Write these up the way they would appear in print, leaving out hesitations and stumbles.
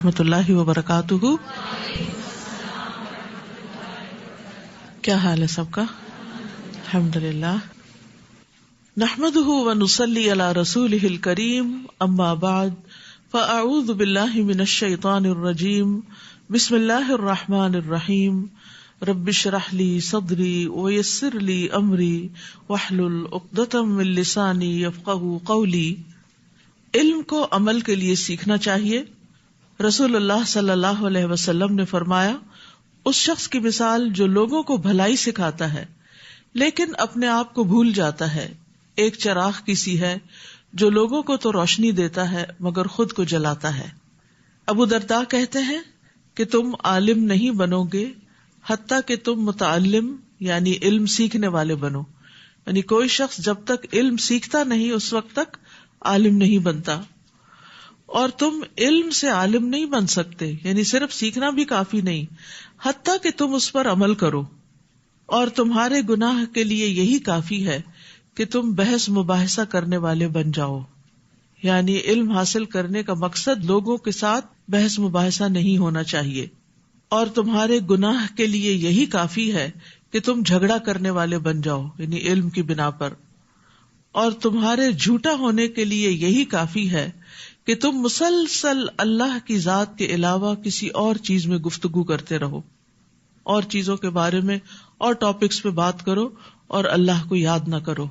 رحمۃ اللہ وبرکاتہ. کیا حال ہے سب کا؟ الحمدللہ. نحمده ونصلی علی رسولہ الکریم. اما بعد فاعوذ باللہ من الشیطان الرجیم. بسم اللہ الرحمن الرحیم. رب اشرح لی صدری ویسر لی امری واحلل عقدۃ من لسانی یفقہوا قولی. علم کو عمل کے لیے سیکھنا چاہیے. رسول اللہ صلی اللہ علیہ وسلم نے فرمایا، اس شخص کی مثال جو لوگوں کو بھلائی سکھاتا ہے لیکن اپنے آپ کو بھول جاتا ہے، ایک چراغ کی سی ہے جو لوگوں کو تو روشنی دیتا ہے مگر خود کو جلاتا ہے. ابو درداء کہتے ہیں کہ تم عالم نہیں بنو گے حتیٰ کہ تم متعلم یعنی علم سیکھنے والے بنو. یعنی کوئی شخص جب تک علم سیکھتا نہیں اس وقت تک عالم نہیں بنتا. اور تم علم سے عالم نہیں بن سکتے، یعنی صرف سیکھنا بھی کافی نہیں، حتیٰ کہ تم اس پر عمل کرو. اور تمہارے گناہ کے لیے یہی کافی ہے کہ تم بحث مباحثہ کرنے والے بن جاؤ. یعنی علم حاصل کرنے کا مقصد لوگوں کے ساتھ بحث مباحثہ نہیں ہونا چاہیے. اور تمہارے گناہ کے لیے یہی کافی ہے کہ تم جھگڑا کرنے والے بن جاؤ، یعنی علم کی بنا پر. اور تمہارے جھوٹا ہونے کے لیے یہی کافی ہے کہ تم مسلسل اللہ کی ذات کے علاوہ کسی اور چیز میں گفتگو کرتے رہو، اور چیزوں کے بارے میں اور ٹاپکس پہ بات کرو اور اللہ کو یاد نہ کرو.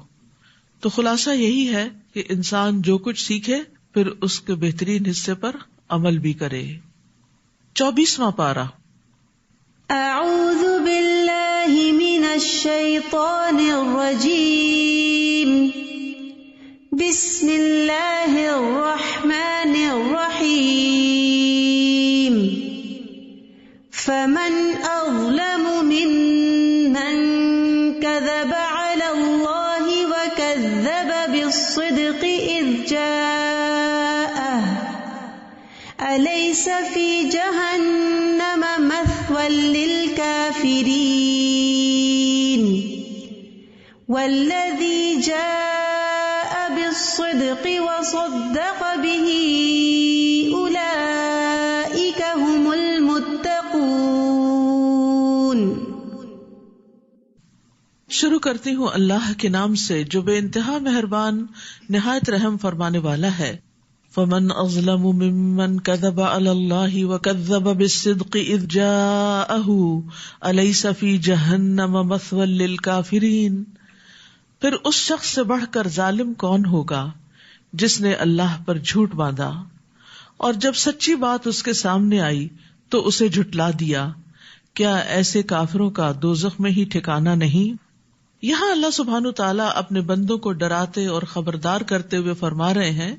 تو خلاصہ یہی ہے کہ انسان جو کچھ سیکھے پھر اس کے بہترین حصے پر عمل بھی کرے. 24واں پارہ. اعوذ باللہ من الشیطان الرجیم. بسم اللہ الرحمن الرحیم. فمن اظلم ممن كذب على الله وكذب بالصدق اذ جاءه أليس في جهنم مثوى للكافرين والذي جاء بالصدق وصدق به أولئك هم المتقون. شروع کرتی ہوں اللہ کے نام سے جو بے انتہا مہربان نہایت رحم فرمانے والا ہے. فمن اظلم ممن كذب على الله وكذب بالصدق اذ جاءه أليس في جهنم مثوى للكافرين. پھر اس شخص سے بڑھ کر ظالم کون ہوگا جس نے اللہ پر جھوٹ باندھا اور جب سچی بات اس کے سامنے آئی تو اسے جھٹلا دیا. کیا ایسے کافروں کا دوزخ میں ہی ٹھکانہ نہیں؟ یہاں اللہ سبحانہ تعالیٰ اپنے بندوں کو ڈراتے اور خبردار کرتے ہوئے فرما رہے ہیں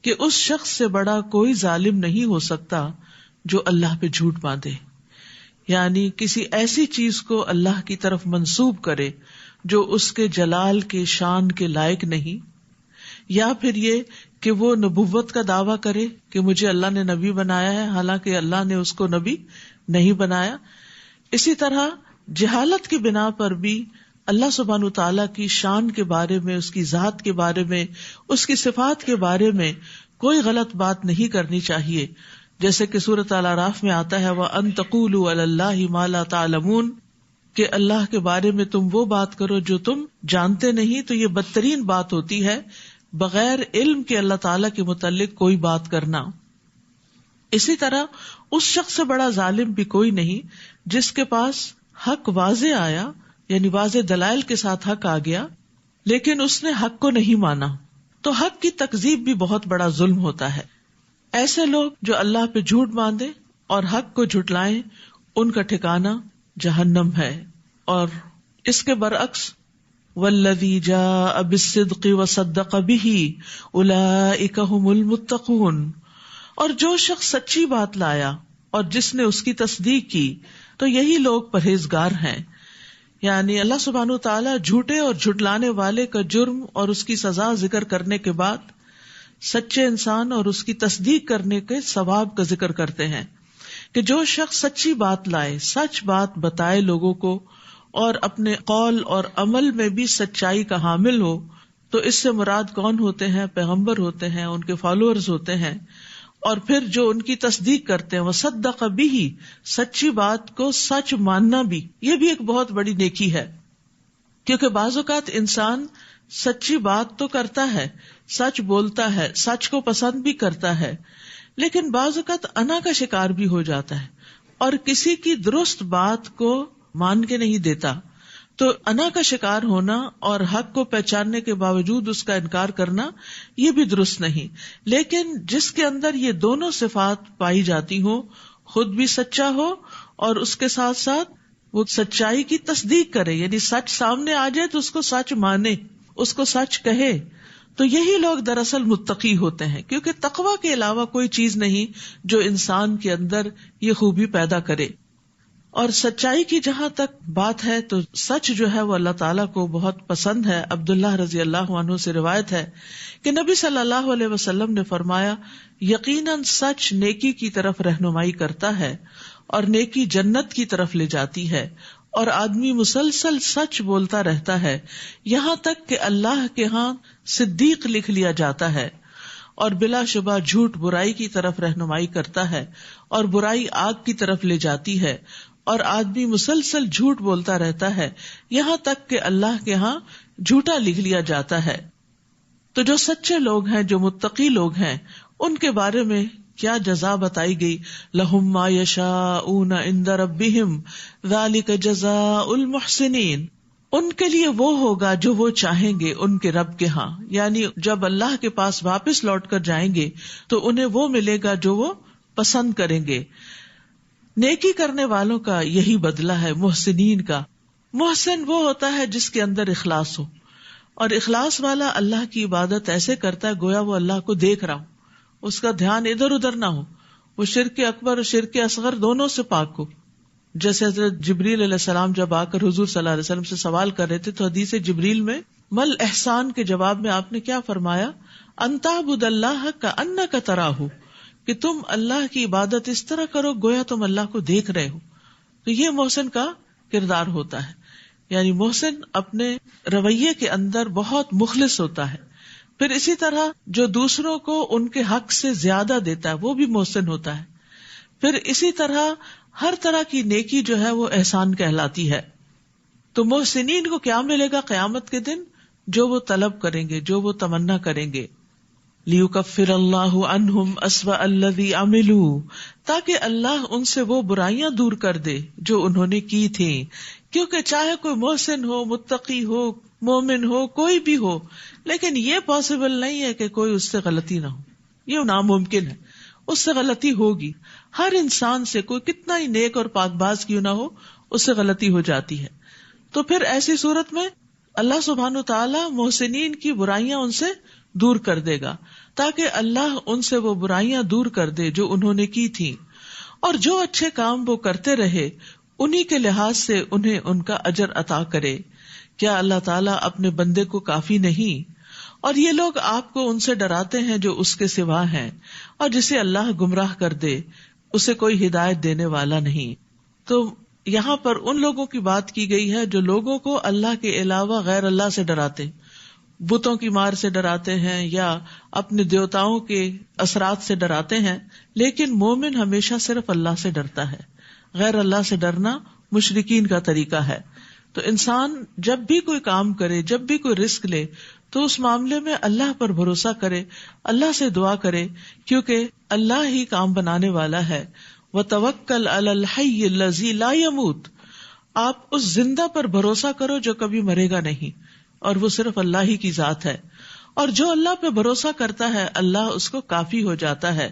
کہ اس شخص سے بڑا کوئی ظالم نہیں ہو سکتا جو اللہ پہ جھوٹ باندھے، یعنی کسی ایسی چیز کو اللہ کی طرف منسوب کرے جو اس کے جلال کے شان کے لائق نہیں، یا پھر یہ کہ وہ نبوت کا دعویٰ کرے کہ مجھے اللہ نے نبی بنایا ہے حالانکہ اللہ نے اس کو نبی نہیں بنایا. اسی طرح جہالت کی بنا پر بھی اللہ سبحانہ تعالیٰ کی شان کے بارے میں، اس کی ذات کے بارے میں، اس کی صفات کے بارے میں کوئی غلط بات نہیں کرنی چاہیے. جیسے کہ سورۃ الاعراف میں آتا ہے وَأَن تَقُولُوا عَلَى اللَّهِ مَا لَا تَعْلَمُونَ، کہ اللہ کے بارے میں تم وہ بات کرو جو تم جانتے نہیں. تو یہ بدترین بات ہوتی ہے بغیر علم کے اللہ تعالیٰ کے متعلق کوئی بات کرنا. اسی طرح اس شخص سے بڑا ظالم بھی کوئی نہیں جس کے پاس حق واضح آیا، یعنی واضح دلائل کے ساتھ حق آ گیا لیکن اس نے حق کو نہیں مانا. تو حق کی تکذیب بھی بہت بڑا ظلم ہوتا ہے. ایسے لوگ جو اللہ پہ جھوٹ باندھے اور حق کو جھٹلائیں ان کا ٹھکانہ جہنم ہے. اور اس کے برعکس والذی جاء بالصدق وصدق به اولئک هم المتقون، اور جو شخص سچی بات لایا اور جس نے اس کی تصدیق کی تو یہی لوگ پرہیزگار ہیں. یعنی اللہ سبحانہ تعالیٰ جھوٹے اور جھٹلانے والے کا جرم اور اس کی سزا ذکر کرنے کے بعد سچے انسان اور اس کی تصدیق کرنے کے ثواب کا ذکر کرتے ہیں کہ جو شخص سچی بات لائے، سچ بات بتائے لوگوں کو اور اپنے قول اور عمل میں بھی سچائی کا حامل ہو، تو اس سے مراد کون ہوتے ہیں؟ پیغمبر ہوتے ہیں، ان کے فالوورز ہوتے ہیں. اور پھر جو ان کی تصدیق کرتے ہیں، وصدق بہ، سچی بات کو سچ ماننا بھی، یہ بھی ایک بہت بڑی نیکی ہے. کیونکہ بعض اوقات انسان سچی بات تو کرتا ہے، سچ بولتا ہے، سچ کو پسند بھی کرتا ہے، لیکن بعض اوقات انا کا شکار بھی ہو جاتا ہے اور کسی کی درست بات کو مان کے نہیں دیتا. تو انا کا شکار ہونا اور حق کو پہچاننے کے باوجود اس کا انکار کرنا، یہ بھی درست نہیں. لیکن جس کے اندر یہ دونوں صفات پائی جاتی ہوں، خود بھی سچا ہو اور اس کے ساتھ ساتھ وہ سچائی کی تصدیق کرے، یعنی سچ سامنے آ جائے تو اس کو سچ مانے، اس کو سچ کہے، تو یہی لوگ دراصل متقی ہوتے ہیں. کیونکہ تقویٰ کے علاوہ کوئی چیز نہیں جو انسان کے اندر یہ خوبی پیدا کرے. اور سچائی کی جہاں تک بات ہے تو سچ جو ہے وہ اللہ تعالیٰ کو بہت پسند ہے. عبداللہ رضی اللہ عنہ سے روایت ہے کہ نبی صلی اللہ علیہ وسلم نے فرمایا، یقیناً سچ نیکی کی طرف رہنمائی کرتا ہے اور نیکی جنت کی طرف لے جاتی ہے، اور آدمی مسلسل سچ بولتا رہتا ہے یہاں تک کہ اللہ کے ہاں صدیق لکھ لیا جاتا ہے، اور بلا شبہ جھوٹ برائی کی طرف رہنمائی کرتا ہے اور برائی آگ کی طرف لے جاتی ہے، اور آدمی مسلسل جھوٹ بولتا رہتا ہے یہاں تک کہ اللہ کے ہاں جھوٹا لکھ لیا جاتا ہے. تو جو سچے لوگ ہیں، جو متقی لوگ ہیں، ان کے بارے میں کیا جزا بتائی گئی، لہم ما یشاؤون عند ربہم ذالک جزاء المحسنین، ان کے لیے وہ ہوگا جو وہ چاہیں گے ان کے رب کے ہاں. یعنی جب اللہ کے پاس واپس لوٹ کر جائیں گے تو انہیں وہ ملے گا جو وہ پسند کریں گے. نیکی کرنے والوں کا یہی بدلہ ہے محسنین کا. محسن وہ ہوتا ہے جس کے اندر اخلاص ہو، اور اخلاص والا اللہ کی عبادت ایسے کرتا ہے گویا وہ اللہ کو دیکھ رہا ہو، اس کا دھیان ادھر ادھر نہ ہو، وہ شرک اکبر اور شرک اصغر دونوں سے پاک ہو. جیسے حضرت جبریل علیہ السلام جب آ کر حضور صلی اللہ علیہ وسلم سے سوال کر رہے تھے تو حدیث جبریل میں مل احسان کے جواب میں آپ نے کیا فرمایا، ان تعبد اللہ کأنک تراہ، کہ تم اللہ کی عبادت اس طرح کرو گویا تم اللہ کو دیکھ رہے ہو. تو یہ محسن کا کردار ہوتا ہے. یعنی محسن اپنے رویے کے اندر بہت مخلص ہوتا ہے. پھر اسی طرح جو دوسروں کو ان کے حق سے زیادہ دیتا ہے وہ بھی محسن ہوتا ہے. پھر اسی طرح ہر طرح کی نیکی جو ہے وہ احسان کہلاتی ہے. تو محسنین کو کیا ملے گا قیامت کے دن؟ جو وہ طلب کریں گے، جو وہ تمنا کریں گے. لیکفر اللہ عنہم اسوأ الذی عملوا، تاکہ اللہ ان سے وہ برائیاں دور کر دے جو انہوں نے کی تھیں. کیونکہ چاہے کوئی محسن ہو، متقی ہو، مومن ہو، کوئی بھی ہو، لیکن یہ پاسبل نہیں ہے کہ کوئی اس سے غلطی نہ ہو. یہ ناممکن ہے، اس سے غلطی ہوگی. ہر انسان سے کوئی کتنا ہی نیک اور پاک باز کیوں نہ ہو، اس سے غلطی ہو جاتی ہے. تو پھر ایسی صورت میں اللہ سبحانہ تعالیٰ محسنین کی برائیاں ان سے دور کر دے گا، تاکہ اللہ ان سے وہ برائیاں دور کر دے جو انہوں نے کی تھی، اور جو اچھے کام وہ کرتے رہے انہی کے لحاظ سے انہیں ان کا اجر عطا کرے. کیا اللہ تعالیٰ اپنے بندے کو کافی نہیں؟ اور یہ لوگ آپ کو ان سے ڈراتے ہیں جو اس کے سوا ہیں، اور جسے اللہ گمراہ کر دے اسے کوئی ہدایت دینے والا نہیں. تو یہاں پر ان لوگوں کی بات کی گئی ہے جو لوگوں کو اللہ کے علاوہ غیر اللہ سے ڈراتے، بتوں کی مار سے ڈراتے ہیں یا اپنے دیوتاؤں کے اثرات سے ڈراتے ہیں. لیکن مومن ہمیشہ صرف اللہ سے ڈرتا ہے. غیر اللہ سے ڈرنا مشرکین کا طریقہ ہے. تو انسان جب بھی کوئی کام کرے، جب بھی کوئی رسک لے، تو اس معاملے میں اللہ پر بھروسہ کرے، اللہ سے دعا کرے، کیونکہ اللہ ہی کام بنانے والا ہے. وَتَوَكَّلْ عَلَى الْحَيِّ الَّذِي لَا يَمُوتُ، آپ اس زندہ پر بھروسہ کرو جو کبھی مرے گا نہیں، اور وہ صرف اللہ ہی کی ذات ہے. اور جو اللہ پہ بھروسہ کرتا ہے اللہ اس کو کافی ہو جاتا ہے.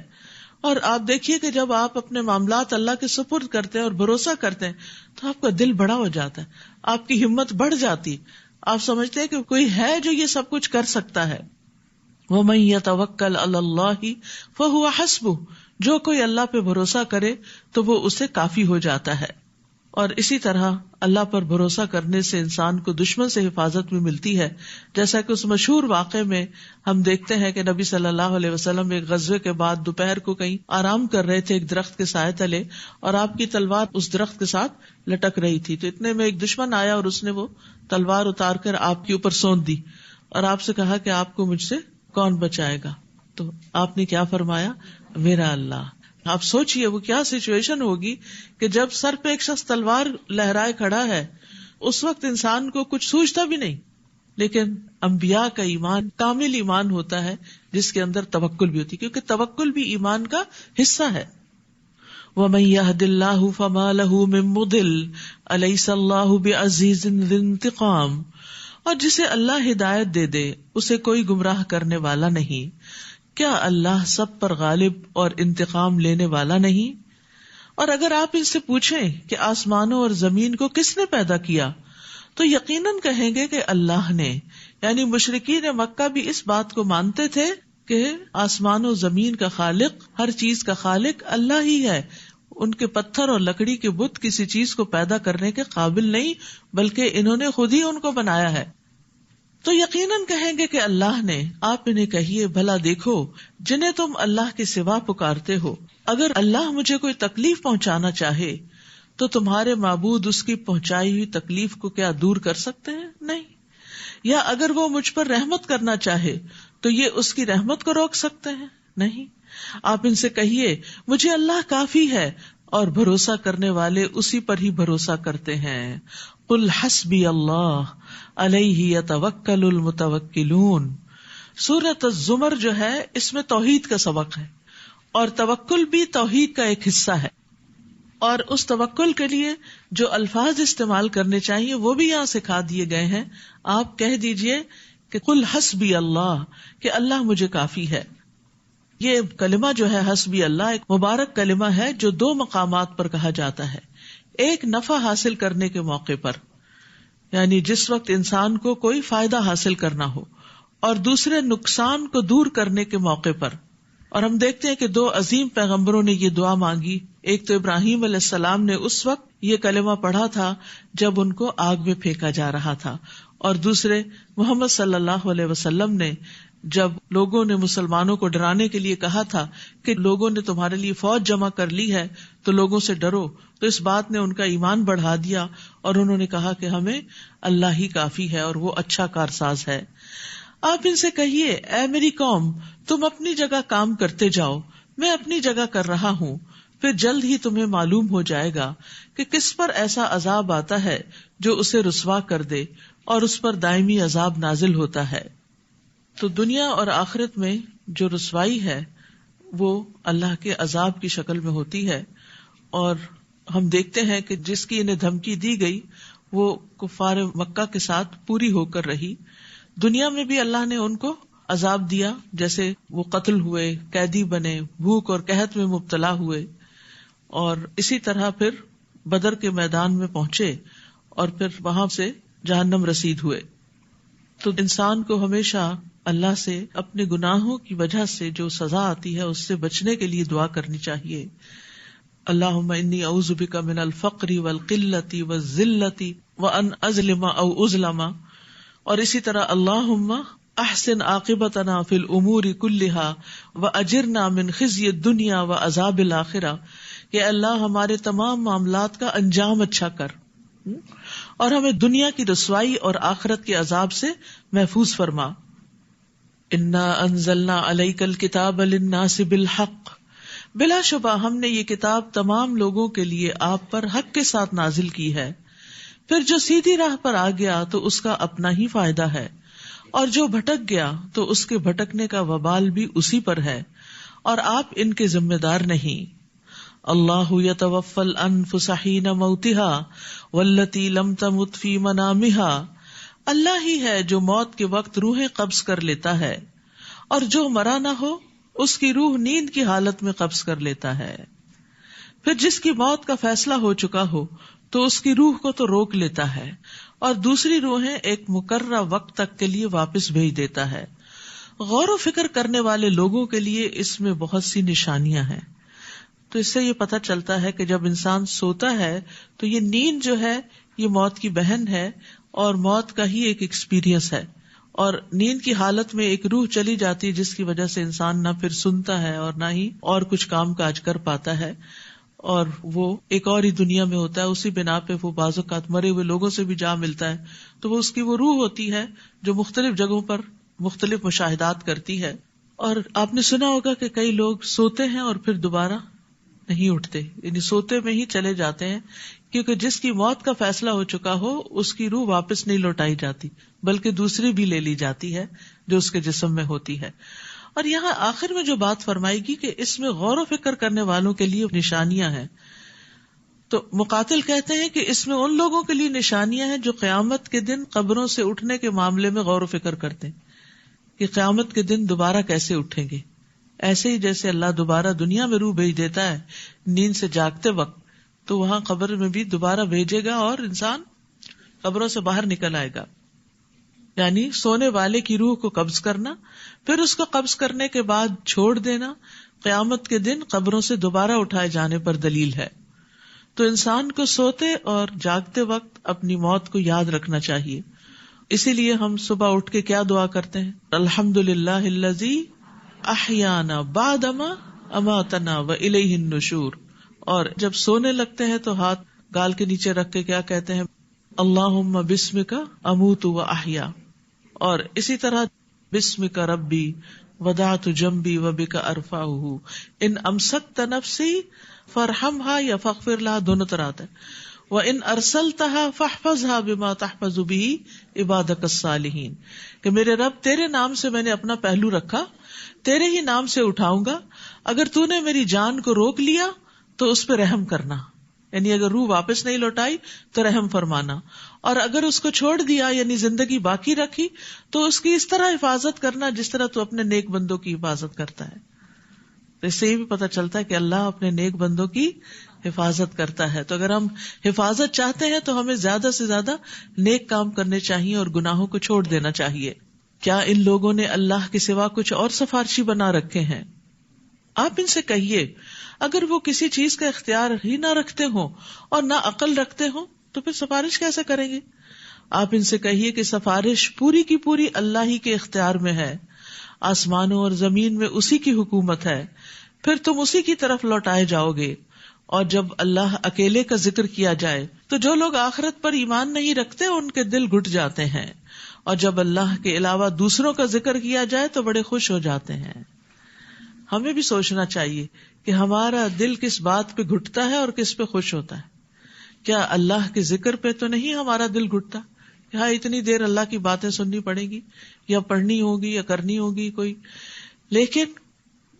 اور آپ دیکھیے کہ جب آپ اپنے معاملات اللہ کے سپرد کرتے ہیں اور بھروسہ کرتے ہیں تو آپ کا دل بڑا ہو جاتا ہے، آپ کی ہمت بڑھ جاتی، آپ سمجھتے ہیں کہ کوئی ہے جو یہ سب کچھ کر سکتا ہے. وَمَن يَتَوَكَّلْ عَلَى اللَّهِ فَهُوَ حَسْبُهُ، جو کوئی اللہ پہ بھروسہ کرے تو وہ اسے کافی ہو جاتا ہے. اور اسی طرح اللہ پر بھروسہ کرنے سے انسان کو دشمن سے حفاظت بھی ملتی ہے. جیسا کہ اس مشہور واقعے میں ہم دیکھتے ہیں کہ نبی صلی اللہ علیہ وسلم ایک غزوے کے بعد دوپہر کو کہیں آرام کر رہے تھے ایک درخت کے سائے تلے، اور آپ کی تلوار اس درخت کے ساتھ لٹک رہی تھی. تو اتنے میں ایک دشمن آیا اور اس نے وہ تلوار اتار کر آپ کے اوپر سونت دی اور آپ سے کہا کہ آپ کو مجھ سے کون بچائے گا. تو آپ نے کیا فرمایا؟ میرا اللہ. آپ سوچئے وہ کیا سچویشن ہوگی کہ جب سر پہ ایک شخص تلوار لہرائے کھڑا ہے، اس وقت انسان کو کچھ سوچتا بھی نہیں. لیکن انبیاء کا ایمان کامل ایمان ہوتا ہے جس کے اندر توکل بھی ہوتی ہے، کیونکہ توکل بھی ایمان کا حصہ ہے. وَمَن يَهْدِ اللَّهُ فَمَا لَهُ مِن مُضِلٍّ أَلَيْسَ اللَّهُ بِعَزِيزٍ ذِي انتقام. اور جسے اللہ ہدایت دے دے اسے کوئی گمراہ کرنے والا نہیں. کیا اللہ سب پر غالب اور انتقام لینے والا نہیں؟ اور اگر آپ ان سے پوچھیں کہ آسمانوں اور زمین کو کس نے پیدا کیا تو یقیناً کہیں گے کہ اللہ نے. یعنی مشرکین مکہ بھی اس بات کو مانتے تھے کہ آسمان و زمین کا خالق، ہر چیز کا خالق اللہ ہی ہے. ان کے پتھر اور لکڑی کے بت کسی چیز کو پیدا کرنے کے قابل نہیں، بلکہ انہوں نے خود ہی ان کو بنایا ہے. تو یقیناً کہیں گے کہ اللہ نے. آپ انہیں کہیے بھلا دیکھو جنہیں تم اللہ کے سوا پکارتے ہو، اگر اللہ مجھے کوئی تکلیف پہنچانا چاہے تو تمہارے معبود اس کی پہنچائی ہوئی تکلیف کو کیا دور کر سکتے ہیں؟ نہیں. یا اگر وہ مجھ پر رحمت کرنا چاہے تو یہ اس کی رحمت کو روک سکتے ہیں؟ نہیں. آپ ان سے کہیے مجھے اللہ کافی ہے، اور بھروسہ کرنے والے اسی پر ہی بھروسہ کرتے ہیں. قل حسبی اللہ علیہ یتوکل المتوکلون. سورۃ الزمر جو ہے اس میں توحید کا سبق ہے، اور توکل بھی توحید کا ایک حصہ ہے. اور اس توکل کے لیے جو الفاظ استعمال کرنے چاہیے وہ بھی یہاں سکھا دیے گئے ہیں. آپ کہہ دیجئے کہ قل حسبی اللہ، کہ اللہ مجھے کافی ہے. یہ کلمہ جو ہے حسبی اللہ ایک مبارک کلمہ ہے جو دو مقامات پر کہا جاتا ہے. ایک نفع حاصل کرنے کے موقع پر، یعنی جس وقت انسان کو کوئی فائدہ حاصل کرنا ہو، اور دوسرے نقصان کو دور کرنے کے موقع پر. اور ہم دیکھتے ہیں کہ دو عظیم پیغمبروں نے یہ دعا مانگی. ایک تو ابراہیم علیہ السلام نے اس وقت یہ کلمہ پڑھا تھا جب ان کو آگ میں پھینکا جا رہا تھا، اور دوسرے محمد صلی اللہ علیہ وسلم نے جب لوگوں نے مسلمانوں کو ڈرانے کے لیے کہا تھا کہ لوگوں نے تمہارے لیے فوج جمع کر لی ہے تو لوگوں سے ڈرو، تو اس بات نے ان کا ایمان بڑھا دیا، اور انہوں نے کہا کہ ہمیں اللہ ہی کافی ہے اور وہ اچھا کارساز ہے. آپ ان سے کہیے اے میری قوم، تم اپنی جگہ کام کرتے جاؤ، میں اپنی جگہ کر رہا ہوں، پھر جلد ہی تمہیں معلوم ہو جائے گا کہ کس پر ایسا عذاب آتا ہے جو اسے رسوا کر دے، اور اس پر دائمی عذاب نازل ہوتا ہے. تو دنیا اور آخرت میں جو رسوائی ہے وہ اللہ کے عذاب کی شکل میں ہوتی ہے. اور ہم دیکھتے ہیں کہ جس کی انہیں دھمکی دی گئی وہ کفار مکہ کے ساتھ پوری ہو کر رہی. دنیا میں بھی اللہ نے ان کو عذاب دیا، جیسے وہ قتل ہوئے، قیدی بنے، بھوک اور قحط میں مبتلا ہوئے، اور اسی طرح پھر بدر کے میدان میں پہنچے اور پھر وہاں سے جہنم رسید ہوئے. تو انسان کو ہمیشہ اللہ سے اپنے گناہوں کی وجہ سے جو سزا آتی ہے اس سے بچنے کے لیے دعا کرنی چاہیے. اللہم انی اعوذ بک من الفقر والقلۃ والذلۃ وان اظلم او اظلم. اور اسی طرح اللہم احسن عاقبتنا فی الامور کلها واجرنا من خزی الدنیا وعذاب الآخرہ، کہ اللہ ہمارے تمام معاملات کا انجام اچھا کر اور ہمیں دنیا کی رسوائی اور آخرت کے عذاب سے محفوظ فرما. انا انزلنا علیک الکتاب للناس بالحق، بلا شبہ ہم نے یہ کتاب تمام لوگوں کے لیے آپ پر حق کے ساتھ نازل کی ہے. پھر جو سیدھی راہ پر آ گیا تو اس کا اپنا ہی فائدہ ہے، اور جو بھٹک گیا تو اس کے بھٹکنے کا وبال بھی اسی پر ہے، اور آپ ان کے ذمہ دار نہیں. اللہ یتوفی الانفس حین موتها والتی لم تمت فی منامها، اللہ ہی ہے جو موت کے وقت روحیں قبض کر لیتا ہے، اور جو مرا نہ ہو اس کی روح نیند کی حالت میں قبض کر لیتا ہے. پھر جس کی موت کا فیصلہ ہو چکا ہو تو اس کی روح کو تو روک لیتا ہے، اور دوسری روحیں ایک مقررہ وقت تک کے لیے واپس بھیج دیتا ہے. غور و فکر کرنے والے لوگوں کے لیے اس میں بہت سی نشانیاں ہیں. تو اس سے یہ پتہ چلتا ہے کہ جب انسان سوتا ہے تو یہ نیند جو ہے یہ موت کی بہن ہے اور موت کا ہی ایک ایکسپیرینس ہے. اور نیند کی حالت میں ایک روح چلی جاتی ہے جس کی وجہ سے انسان نہ پھر سنتا ہے اور نہ ہی اور کچھ کام کاج کر پاتا ہے، اور وہ ایک اور ہی دنیا میں ہوتا ہے. اسی بنا پہ وہ بعض اوقات مرے ہوئے لوگوں سے بھی جا ملتا ہے. تو وہ اس کی وہ روح ہوتی ہے جو مختلف جگہوں پر مختلف مشاہدات کرتی ہے. اور آپ نے سنا ہوگا کہ کئی لوگ سوتے ہیں اور پھر دوبارہ نہیں اٹھتے، یعنی سوتے میں ہی چلے جاتے ہیں، کیونکہ جس کی موت کا فیصلہ ہو چکا ہو اس کی روح واپس نہیں لوٹائی جاتی، بلکہ دوسری بھی لے لی جاتی ہے جو اس کے جسم میں ہوتی ہے. اور یہاں آخر میں جو بات فرمائے گی کہ اس میں غور و فکر کرنے والوں کے لیے نشانیاں ہیں، تو مقاتل کہتے ہیں کہ اس میں ان لوگوں کے لیے نشانیاں ہیں جو قیامت کے دن قبروں سے اٹھنے کے معاملے میں غور و فکر کرتے ہیں کہ قیامت کے دن دوبارہ کیسے اٹھیں گے. ایسے ہی جیسے اللہ دوبارہ دنیا میں روح بھیج دیتا ہے نیند سے جاگتے وقت، تو وہاں قبر میں بھی دوبارہ بھیجے گا اور انسان قبروں سے باہر نکل آئے گا. یعنی سونے والے کی روح کو قبض کرنا، پھر اس کو قبض کرنے کے بعد چھوڑ دینا، قیامت کے دن قبروں سے دوبارہ اٹھائے جانے پر دلیل ہے. تو انسان کو سوتے اور جاگتے وقت اپنی موت کو یاد رکھنا چاہیے. اسی لیے ہم صبح اٹھ کے کیا دعا کرتے ہیں؟ الحمدللہ الذی احیانا بعدما اماتنا والیہ النشور. اور جب سونے لگتے ہیں تو ہاتھ گال کے نیچے رکھ کے کیا کہتے ہیں؟ اللہم بسمک اموت و احیا. اور اسی طرح بسمک ربی وضعت جنبی وبک ارفعہ ان امسکت نفسی فرحمها یا فاغفر لها، دونوں طرح آتا ہے. وَإِنْ أَرْسَلْتَهَا فَاحْفَظْهَا بِمَا تَحْفَظُ بِهِ عِبَادَكَ الصَّالِحِينَ کہ میرے رب تیرے نام سے میں نے اپنا پہلو رکھا، تیرے ہی نام سے اٹھاؤں گا. اگر تو نے میری جان کو روک لیا تو اس پہ رحم کرنا، یعنی اگر روح واپس نہیں لوٹائی تو رحم فرمانا، اور اگر اس کو چھوڑ دیا یعنی زندگی باقی رکھی تو اس کی اس طرح حفاظت کرنا جس طرح تو اپنے نیک بندوں کی حفاظت کرتا ہے. تو اس سے یہ بھی پتہ چلتا ہے کہ اللہ اپنے نیک بندوں کی حفاظت کرتا ہے. تو اگر ہم حفاظت چاہتے ہیں تو ہمیں زیادہ سے زیادہ نیک کام کرنے چاہیے اور گناہوں کو چھوڑ دینا چاہیے. کیا ان لوگوں نے اللہ کے سوا کچھ اور سفارشی بنا رکھے ہیں؟ آپ ان سے کہیے اگر وہ کسی چیز کا اختیار ہی نہ رکھتے ہوں اور نہ عقل رکھتے ہوں تو پھر سفارش کیسے کریں گے؟ آپ ان سے کہیے کہ سفارش پوری کی پوری اللہ ہی کے اختیار میں ہے، آسمانوں اور زمین میں اسی کی حکومت ہے، پھر تم اسی کی طرف لوٹائے جاؤ گے. اور جب اللہ اکیلے کا ذکر کیا جائے تو جو لوگ آخرت پر ایمان نہیں رکھتے ان کے دل گھٹ جاتے ہیں، اور جب اللہ کے علاوہ دوسروں کا ذکر کیا جائے تو بڑے خوش ہو جاتے ہیں. ہمیں بھی سوچنا چاہیے کہ ہمارا دل کس بات پہ گھٹتا ہے اور کس پہ خوش ہوتا ہے. کیا اللہ کے ذکر پہ تو نہیں ہمارا دل گھٹتا کہ ہاں اتنی دیر اللہ کی باتیں سننی پڑے گی یا پڑھنی ہوگی یا کرنی ہوگی کوئی. لیکن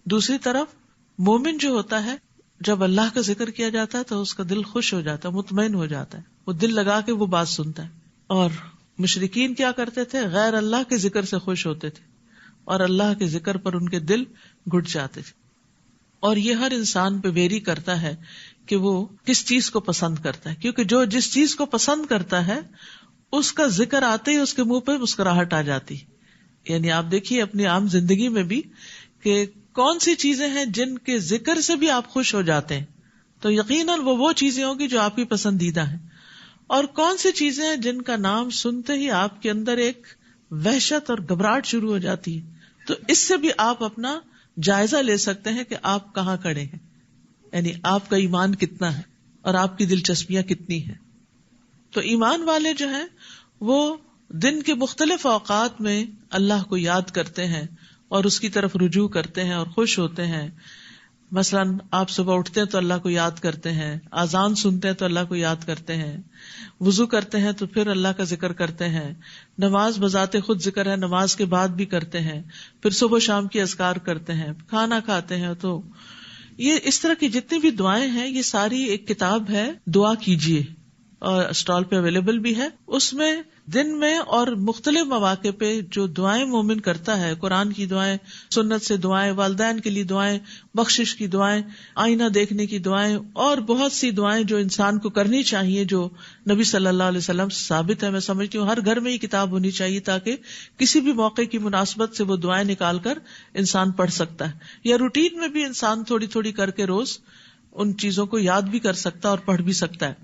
دوسری طرف مومن جو ہوتا ہے جب اللہ کا ذکر کیا جاتا ہے تو اس کا دل خوش ہو جاتا ہے، مطمئن ہو جاتا ہے، وہ دل لگا کے وہ بات سنتا ہے. اور مشرکین کیا کرتے تھے؟ غیر اللہ کے ذکر سے خوش ہوتے تھے اور اللہ کے ذکر پر ان کے دل گھٹ جاتے تھے. اور یہ ہر انسان پہ ویری کرتا ہے کہ وہ کس چیز کو پسند کرتا ہے، کیونکہ جو جس چیز کو پسند کرتا ہے اس کا ذکر آتے ہی اس کے منہ پہ مسکراہٹ آ جاتی. یعنی آپ دیکھیے اپنی عام زندگی میں بھی کہ کون سی چیزیں ہیں جن کے ذکر سے بھی آپ خوش ہو جاتے ہیں، تو یقیناً وہ چیزیں ہوں گی جو آپ کی پسندیدہ ہیں. اور کون سی چیزیں ہیں جن کا نام سنتے ہی آپ کے اندر ایک وحشت اور گھبراہٹ شروع ہو جاتی ہے. تو اس سے بھی آپ اپنا جائزہ لے سکتے ہیں کہ آپ کہاں کھڑے ہیں، یعنی آپ کا ایمان کتنا ہے اور آپ کی دلچسپیاں کتنی ہیں. تو ایمان والے جو ہیں وہ دن کے مختلف اوقات میں اللہ کو یاد کرتے ہیں اور اس کی طرف رجوع کرتے ہیں اور خوش ہوتے ہیں. مثلاً آپ صبح اٹھتے ہیں تو اللہ کو یاد کرتے ہیں، اذان سنتے ہیں تو اللہ کو یاد کرتے ہیں، وضو کرتے ہیں تو پھر اللہ کا ذکر کرتے ہیں، نماز بذات خود ذکر ہے، نماز کے بعد بھی کرتے ہیں، پھر صبح شام کی اذکار کرتے ہیں، کھانا کھاتے ہیں. تو یہ اس طرح کی جتنی بھی دعائیں ہیں یہ ساری ایک کتاب ہے دعا کیجیے اور اسٹال پہ اویلیبل بھی ہے. اس میں دن میں اور مختلف مواقع پہ جو دعائیں مومن کرتا ہے، قرآن کی دعائیں، سنت سے دعائیں، والدین کے لیے دعائیں، بخشش کی دعائیں، آئینہ دیکھنے کی دعائیں، اور بہت سی دعائیں جو انسان کو کرنی چاہیے جو نبی صلی اللہ علیہ وسلم سے ثابت ہے. میں سمجھتی ہوں ہر گھر میں یہ کتاب ہونی چاہیے تاکہ کسی بھی موقع کی مناسبت سے وہ دعائیں نکال کر انسان پڑھ سکتا ہے، یا روٹین میں بھی انسان تھوڑی تھوڑی کر کے روز ان چیزوں کو یاد بھی کر سکتا ہے اور پڑھ بھی سکتا ہے.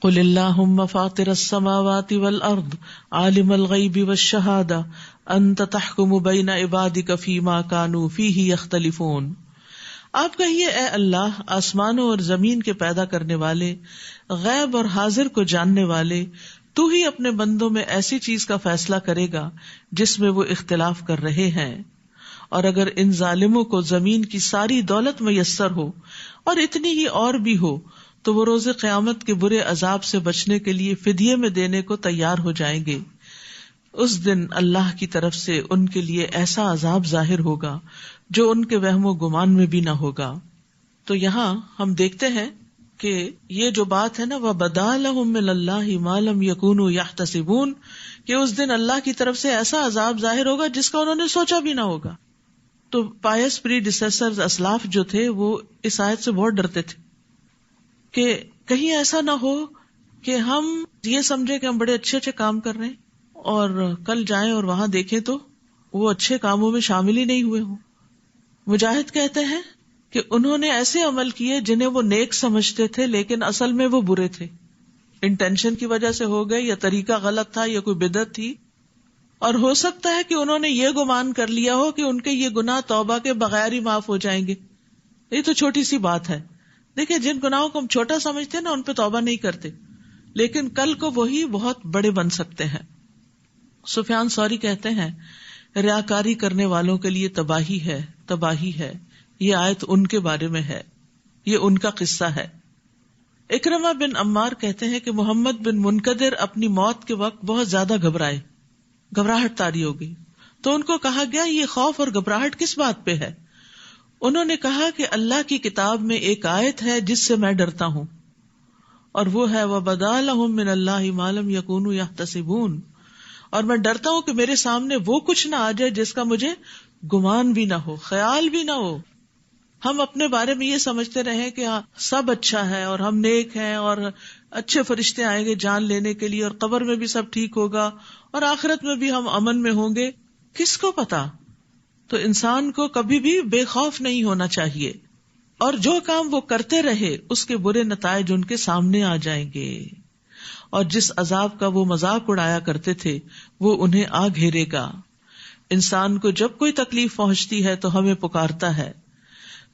قل اللہم فاطر السماوات والارض عالم الغیب والشہادہ انت تحکم بین عبادک فیما کانوا فیہ یختلفون. آپ کہیے اے اللہ آسمانوں اور زمین کے پیدا کرنے والے، غیب اور حاضر کو جاننے والے، تو ہی اپنے بندوں میں ایسی چیز کا فیصلہ کرے گا جس میں وہ اختلاف کر رہے ہیں، اور اگر ان ظالموں کو زمین کی ساری دولت میسر ہو اور اتنی ہی اور بھی ہو تو وہ روز قیامت کے برے عذاب سے بچنے کے لیے فدیے میں دینے کو تیار ہو جائیں گے. اس دن اللہ کی طرف سے ان کے لیے ایسا عذاب ظاہر ہوگا جو ان کے وہم و گمان میں بھی نہ ہوگا. تو یہاں ہم دیکھتے ہیں کہ یہ جو بات ہے نا وَبَدَا لَهُم مِّنَ اللَّهِ مَا لَمْ يَكُونُوا يَحْتَسِبُونَ، کہ اس دن اللہ کی طرف سے ایسا عذاب ظاہر ہوگا جس کا انہوں نے سوچا بھی نہ ہوگا. تو پائس پری ڈیسیسرز اسلاف جو تھے وہ اس آیت سے بہت ڈرتے تھے کہ کہیں ایسا نہ ہو کہ ہم یہ سمجھے کہ ہم بڑے اچھے اچھے کام کر رہے ہیں اور کل جائیں اور وہاں دیکھیں تو وہ اچھے کاموں میں شامل ہی نہیں ہوئے ہوں. مجاہد کہتے ہیں کہ انہوں نے ایسے عمل کیے جنہیں وہ نیک سمجھتے تھے لیکن اصل میں وہ برے تھے. انٹینشن کی وجہ سے ہو گئے یا طریقہ غلط تھا یا کوئی بدعت تھی، اور ہو سکتا ہے کہ انہوں نے یہ گمان کر لیا ہو کہ ان کے یہ گناہ توبہ کے بغیر ہی معاف ہو جائیں گے. یہ تو چھوٹی سی بات ہے. دیکھیں جن گناہوں کو ہم چھوٹا سمجھتے ہیں نا ان پہ توبہ نہیں کرتے، لیکن کل کو وہی بہت بڑے بن سکتے ہیں. سفیان ثوری کہتے ہیں ریاکاری کرنے والوں کے لیے تباہی ہے، تباہی ہے. یہ آیت ان کے بارے میں ہے، یہ ان کا قصہ ہے. اکرمہ بن عمار کہتے ہیں کہ محمد بن منقدر اپنی موت کے وقت بہت زیادہ گھبرائے، گھبراہٹ طاری ہو گئی. تو ان کو کہا گیا یہ خوف اور گھبراہٹ کس بات پہ ہے؟ انہوں نے کہا کہ اللہ کی کتاب میں ایک آیت ہے جس سے میں ڈرتا ہوں، اور وہ ہے وَبَدَا لَهُم مِّنَ اللَّهِ مَا لَمْ يَكُونُوا يَحْتَسِبُونَ. اور میں ڈرتا ہوں کہ میرے سامنے وہ کچھ نہ آ جائے جس کا مجھے گمان بھی نہ ہو، خیال بھی نہ ہو. ہم اپنے بارے میں یہ سمجھتے رہے کہ سب اچھا ہے اور ہم نیک ہیں اور اچھے فرشتے آئیں گے جان لینے کے لیے اور قبر میں بھی سب ٹھیک ہوگا اور آخرت میں بھی ہم امن میں ہوں گے. کس کو پتا؟ تو انسان کو کبھی بھی بے خوف نہیں ہونا چاہیے، اور جو کام وہ کرتے رہے اس کے برے نتائج ان کے سامنے آ جائیں گے، اور جس عذاب کا وہ مذاق اڑایا کرتے تھے وہ انہیں آ گھیرے گا. انسان کو جب کوئی تکلیف پہنچتی ہے تو ہمیں پکارتا ہے،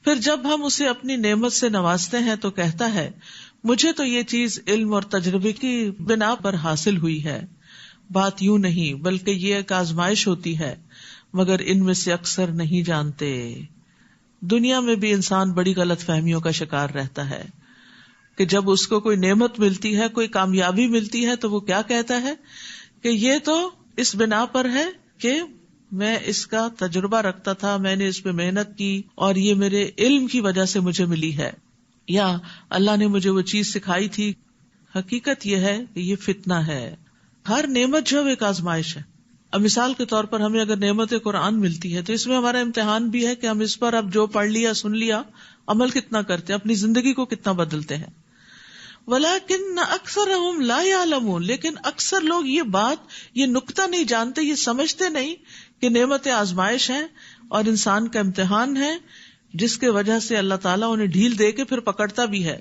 پھر جب ہم اسے اپنی نعمت سے نوازتے ہیں تو کہتا ہے مجھے تو یہ چیز علم اور تجربے کی بنا پر حاصل ہوئی ہے. بات یوں نہیں بلکہ یہ ایک آزمائش ہوتی ہے، مگر ان میں سے اکثر نہیں جانتے. دنیا میں بھی انسان بڑی غلط فہمیوں کا شکار رہتا ہے کہ جب اس کو کوئی نعمت ملتی ہے، کوئی کامیابی ملتی ہے تو وہ کیا کہتا ہے کہ یہ تو اس بنا پر ہے کہ میں اس کا تجربہ رکھتا تھا، میں نے اس پہ محنت کی اور یہ میرے علم کی وجہ سے مجھے ملی ہے، یا اللہ نے مجھے وہ چیز سکھائی تھی. حقیقت یہ ہے کہ یہ فتنہ ہے. ہر نعمت جو ایک آزمائش ہے. اب مثال کے طور پر ہمیں اگر نعمت قرآن ملتی ہے تو اس میں ہمارا امتحان بھی ہے کہ ہم اس پر اب جو پڑھ لیا سن لیا عمل کتنا کرتے ہیں، اپنی زندگی کو کتنا بدلتے ہیں. وَلَكِنَّ أَكْثَرَهُمْ لَا يَعْلَمُونَ، لیکن اکثر لوگ یہ بات، یہ نکتہ نہیں جانتے، یہ سمجھتے نہیں کہ نعمت آزمائش ہے اور انسان کا امتحان ہے جس کے وجہ سے اللہ تعالیٰ انہیں ڈھیل دے کے پھر پکڑتا بھی ہے.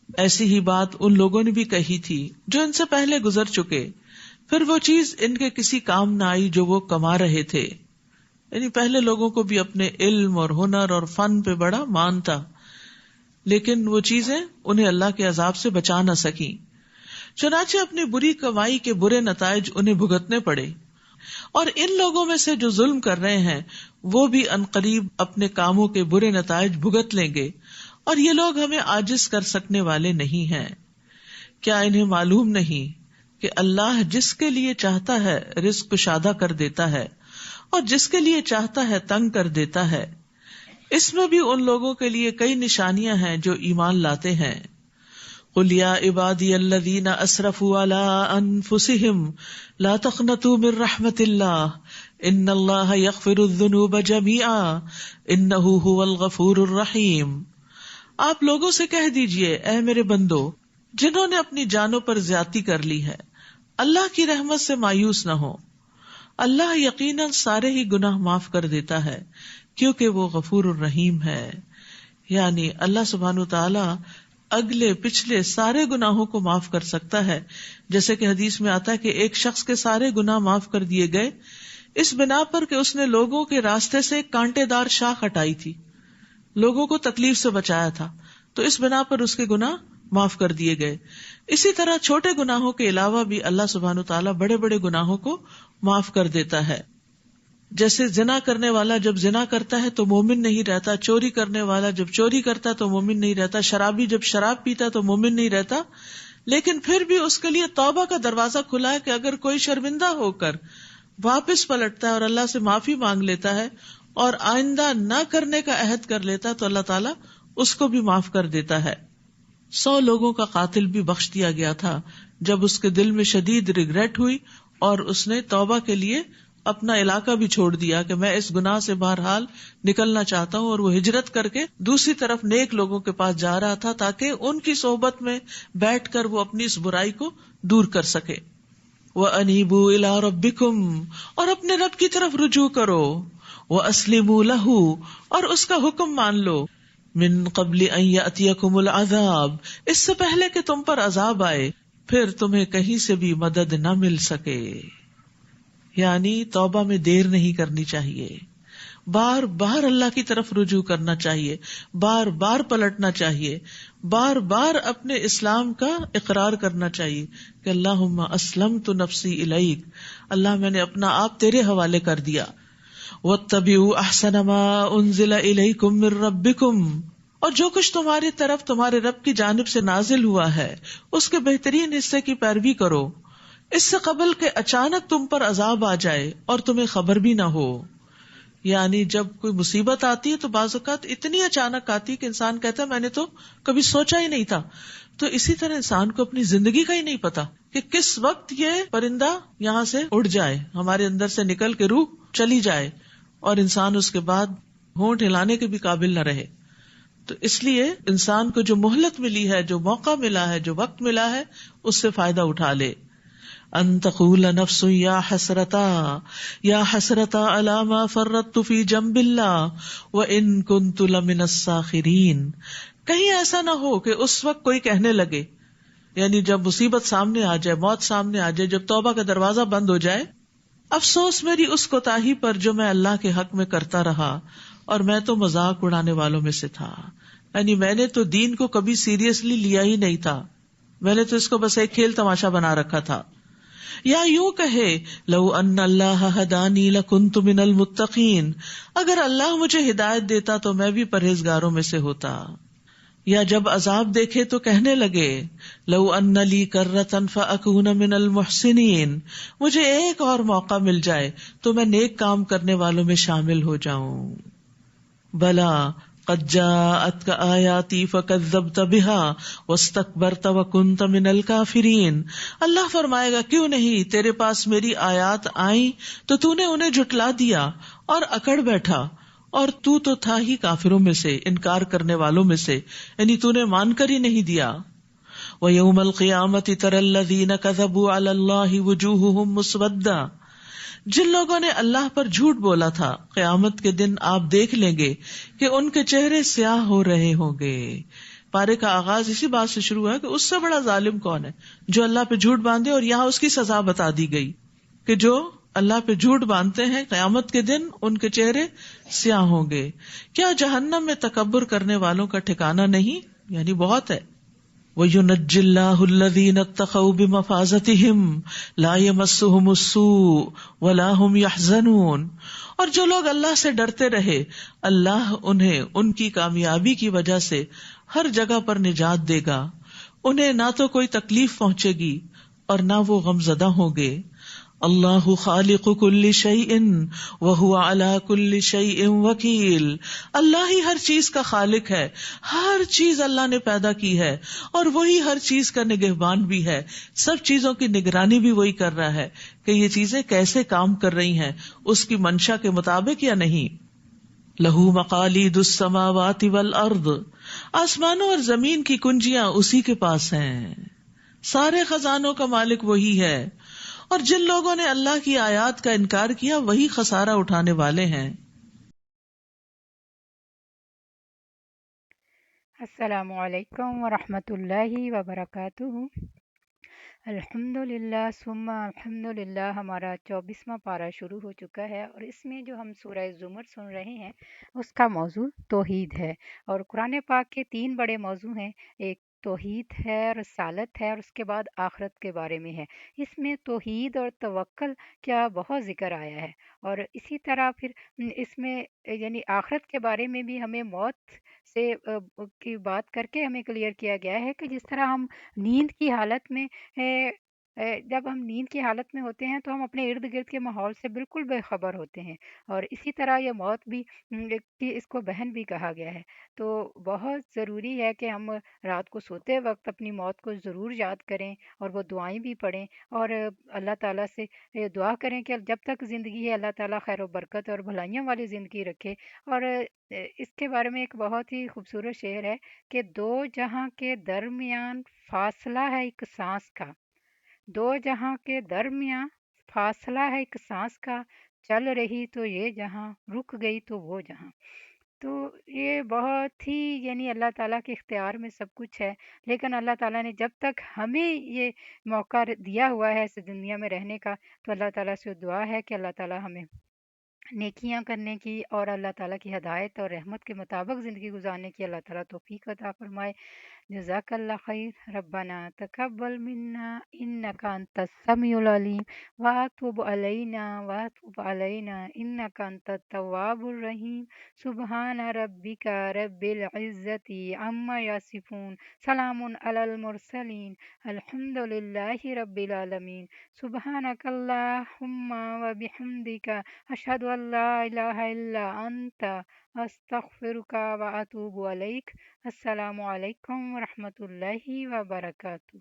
ایسی ہی بات ان لوگوں نے بھی کہی تھی جو ان سے پہلے گزر چکے، پھر وہ چیز ان کے کسی کام نہ آئی جو وہ کما رہے تھے. یعنی پہلے لوگوں کو بھی اپنے علم اور ہنر اور فن پہ بڑا مان تھا، لیکن وہ چیزیں انہیں اللہ کے عذاب سے بچا نہ سکیں. چنانچہ اپنی بری کمائی کے برے نتائج انہیں بھگتنے پڑے. اور ان لوگوں میں سے جو ظلم کر رہے ہیں وہ بھی عنقریب اپنے کاموں کے برے نتائج بھگت لیں گے، اور یہ لوگ ہمیں عاجز کر سکنے والے نہیں ہیں. کیا انہیں معلوم نہیں کہ اللہ جس کے لیے چاہتا ہے رزق کشادہ کر دیتا ہے اور جس کے لیے چاہتا ہے تنگ کر دیتا ہے. اس میں بھی ان لوگوں کے لیے کئی نشانیاں ہیں جو ایمان لاتے ہیں. قُلْ يَا عِبَادِيَ الَّذِينَ أَسْرَفُوا عَلَىٰ أَنفُسِهِمْ لَا تَقْنَطُوا مِن رَحْمَةِ اللَّهِ إِنَّ اللَّهَ يَغْفِرُ الذُّنُوبَ جَمِيعًا إِنَّهُ هُوَ الْغَفُورُ الرَّحِيمُ. آپ لوگوں سے کہہ دیجئے اے میرے بندو جنہوں نے اپنی جانوں پر زیادتی کر لی ہے، اللہ کی رحمت سے مایوس نہ ہو. اللہ یقیناً سارے ہی گناہ معاف کر دیتا ہے کیونکہ وہ غفور الرحیم ہے. یعنی اللہ سبحانہ وتعالی اگلے پچھلے سارے گناہوں کو معاف کر سکتا ہے. جیسے کہ حدیث میں آتا ہے کہ ایک شخص کے سارے گناہ معاف کر دیے گئے اس بنا پر کہ اس نے لوگوں کے راستے سے ایک کانٹے دار شاخ ہٹائی تھی، لوگوں کو تکلیف سے بچایا تھا، تو اس بنا پر اس کے گناہ معاف کر دیے گئے. اسی طرح چھوٹے گناہوں کے علاوہ بھی اللہ سبحانہ وتعالیٰ بڑے بڑے گناہوں کو معاف کر دیتا ہے. جیسے زنا کرنے والا جب زنا کرتا ہے تو مومن نہیں رہتا، چوری کرنے والا جب چوری کرتا ہے تو مومن نہیں رہتا، شرابی جب شراب پیتا ہے تو مومن نہیں رہتا. لیکن پھر بھی اس کے لیے توبہ کا دروازہ کھلا ہے کہ اگر کوئی شرمندہ ہو کر واپس پلٹتا ہے اور اللہ سے معافی مانگ لیتا ہے اور آئندہ نہ کرنے کا عہد کر لیتا ہے تو اللہ تعالیٰ اس کو بھی معاف کر دیتا ہے. 100 لوگوں کا قاتل بھی بخش دیا گیا تھا جب اس کے دل میں شدید ریگریٹ ہوئی اور اس نے توبہ کے لیے اپنا علاقہ بھی چھوڑ دیا کہ میں اس گناہ سے بہرحال نکلنا چاہتا ہوں، اور وہ ہجرت کر کے دوسری طرف نیک لوگوں کے پاس جا رہا تھا تاکہ ان کی صحبت میں بیٹھ کر وہ اپنی اس برائی کو دور کر سکے. وَأَنِيبُوا إِلَىٰ رَبِّكُمْ، اور اپنے رب کی طرف رجوع کرو. وَأَسْلِمُوا لَهُ، اور اس کا حکم مان لو. مِن قَبْلِ أَن يَأْتِيَكُمُ الْعَذَابُ، اس سے پہلے کہ تم پر عذاب آئے پھر تمہیں کہیں سے بھی مدد نہ مل سکے. یعنی توبہ میں دیر نہیں کرنی چاہیے، بار بار اللہ کی طرف رجوع کرنا چاہیے، بار بار پلٹنا چاہیے، بار بار اپنے اسلام کا اقرار کرنا چاہیے کہ اللہم اسلمت نفسی الیک، اللہ میں نے اپنا آپ تیرے حوالے کر دیا. واتبعوا احسن ما انزل الیکم من ربکم، اور جو کچھ تمہاری طرف تمہارے رب کی جانب سے نازل ہوا ہے اس کے بہترین حصے کی پیروی کرو، اس سے قبل کہ اچانک تم پر عذاب آ جائے اور تمہیں خبر بھی نہ ہو. یعنی جب کوئی مصیبت آتی ہے تو بعض اوقات اتنی اچانک آتی ہے کہ انسان کہتا ہے میں نے تو کبھی سوچا ہی نہیں تھا. تو اسی طرح انسان کو اپنی زندگی کا ہی نہیں پتا کہ کس وقت یہ پرندہ یہاں سے اڑ جائے، ہمارے اندر سے نکل کے روح چلی جائے اور انسان اس کے بعد ہونٹ ہلانے کے بھی قابل نہ رہے. تو اس لیے انسان کو جو مہلت ملی ہے، جو موقع ملا ہے، جو وقت ملا ہے، اس سے فائدہ اٹھا لے. ان تقول نفس یا حسرتا علی ما فرطت فی جنب اللہ وان کنت لمن الساخرین، کہیں ایسا نہ ہو کہ اس وقت کوئی کہنے لگے، یعنی جب مصیبت سامنے آ جائے، موت سامنے آ جائے، جب توبہ کا دروازہ بند ہو جائے، افسوس میری اس کوتاہی پر جو میں اللہ کے حق میں کرتا رہا اور میں تو مذاق اڑانے والوں میں سے تھا. یعنی میں نے تو دین کو کبھی سیریسلی لیا ہی نہیں تھا، میں نے تو اس کو بس ایک کھیل تماشا بنا رکھا تھا. یا یوں کہے لو ان اللہ ہدانی لکنت من المتقین، اگر اللہ مجھے ہدایت دیتا تو میں بھی پرہیزگاروں میں سے ہوتا. یا جب عذاب دیکھے تو کہنے لگے لو ان لی کرۃ فاکون من المحسنین، مجھے ایک اور موقع مل جائے تو میں نیک کام کرنے والوں میں شامل ہو جاؤں. بلا قد جاءتک آیاتی فکذبت بها واستکبرت وکنت من الکافرین، اللہ فرمائے گا کیوں نہیں، تیرے پاس میری آیات آئیں تو تو نے انہیں جھٹلا دیا اور اکڑ بیٹھا، اور تو تھا ہی کافروں میں سے، انکار کرنے والوں میں سے، یعنی تو نے مان کر ہی نہیں دیا. وَيَوْمَ الْقِيَامَةِ تَرَى الَّذِينَ كَذَبُوا عَلَى اللَّهِ وُجُوهُهُمْ مُسْوَدَّةٌ، جن لوگوں نے اللہ پر جھوٹ بولا تھا قیامت کے دن آپ دیکھ لیں گے کہ ان کے چہرے سیاہ ہو رہے ہوں گے. پارے کا آغاز اسی بات سے شروع ہوا کہ اس سے بڑا ظالم کون ہے جو اللہ پہ جھوٹ باندھے، اور یہاں اس کی سزا بتا دی گئی کہ جو اللہ پہ جھوٹ باندھتے ہیں قیامت کے دن ان کے چہرے سیاہ ہوں گے. کیا جہنم میں تکبر کرنے والوں کا ٹھکانہ نہیں، یعنی بہت ہے. وَيُنَجِّ اللَّهُ الَّذِينَ اتَّقَوْا بِمَفَازَتِهِمْ لَا يَمَسُّهُمُ السُّوءُ وَلَا هُمْ يَحْزَنُونَ، اور جو لوگ اللہ سے ڈرتے رہے اللہ انہیں ان کی کامیابی کی وجہ سے ہر جگہ پر نجات دے گا، انہیں نہ تو کوئی تکلیف پہنچے گی اور نہ وہ غمزدہ ہوں گے. اللہ خالق کل شیء وہو علی کل شیء وکیل، اللہ ہی ہر چیز کا خالق ہے، ہر چیز اللہ نے پیدا کی ہے اور وہی ہر چیز کا نگہبان بھی ہے، سب چیزوں کی نگرانی بھی وہی کر رہا ہے کہ یہ چیزیں کیسے کام کر رہی ہیں اس کی منشا کے مطابق یا نہیں. لہو مقالید السماوات والارض، آسمانوں اور زمین کی کنجیاں اسی کے پاس ہیں، سارے خزانوں کا مالک وہی ہے، اور جن لوگوں نے اللہ کی آیات کا انکار کیا وہی خسارہ اٹھانے والے ہیں. السلام علیکم ورحمۃ اللہ وبرکاتہ. الحمد للہ ثم الحمد للہ، ہمارا 24واں پارہ شروع ہو چکا ہے، اور اس میں جو ہم سورہ زمر سن رہے ہیں اس کا موضوع توحید ہے. اور قرآن پاک کے 3 بڑے موضوع ہیں، ایک توحید ہے، رسالت ہے، اور اس کے بعد آخرت کے بارے میں ہے۔ اس میں توحید اور توکل کیا بہت ذکر آیا ہے، اور اسی طرح پھر اس میں یعنی آخرت کے بارے میں بھی ہمیں موت سے کی بات کر کے ہمیں کلیئر کیا گیا ہے کہ جس طرح ہم نیند کی حالت میں جب ہم نیند کی حالت میں ہوتے ہیں تو ہم اپنے ارد گرد کے ماحول سے بالکل بے خبر ہوتے ہیں، اور اسی طرح یہ موت بھی کہ اس کو بہن بھی کہا گیا ہے۔ تو بہت ضروری ہے کہ ہم رات کو سوتے وقت اپنی موت کو ضرور یاد کریں، اور وہ دعائیں بھی پڑھیں، اور اللہ تعالیٰ سے دعا کریں کہ جب تک زندگی ہے اللہ تعالیٰ خیر و برکت اور بھلائیوں والی زندگی رکھے۔ اور اس کے بارے میں ایک بہت ہی خوبصورت شعر ہے کہ دو جہاں کے درمیان فاصلہ ہے ایک سانس کا، دو جہاں کے درمیان فاصلہ ہے ایک سانس کا، چل رہی تو یہ جہاں، رک گئی تو وہ جہاں۔ تو یہ بہت ہی یعنی اللہ تعالیٰ کے اختیار میں سب کچھ ہے، لیکن اللہ تعالیٰ نے جب تک ہمیں یہ موقع دیا ہوا ہے اس دنیا میں رہنے کا، تو اللہ تعالیٰ سے دعا ہے کہ اللہ تعالیٰ ہمیں نیکیاں کرنے کی اور اللہ تعالیٰ کی ہدایت اور رحمت کے مطابق زندگی گزارنے کی اللہ تعالیٰ توفیق عطا فرمائے۔ جزاک اللہ خیر، ربنا تقبل منا انک انت السمیع العلیم واتب علینا انک انت التواب الرحیم۔ سبحان ربک رب العزت عما یصفون، سلام علی المرسلین، الحمد للہ رب العالمین۔ سبحانک اللہم و بحمدک، اشہد ان لا الہ الا انت، استغفرک و اتوب الیک۔ السلام علیکم ورحمۃ اللہ وبرکاتہ۔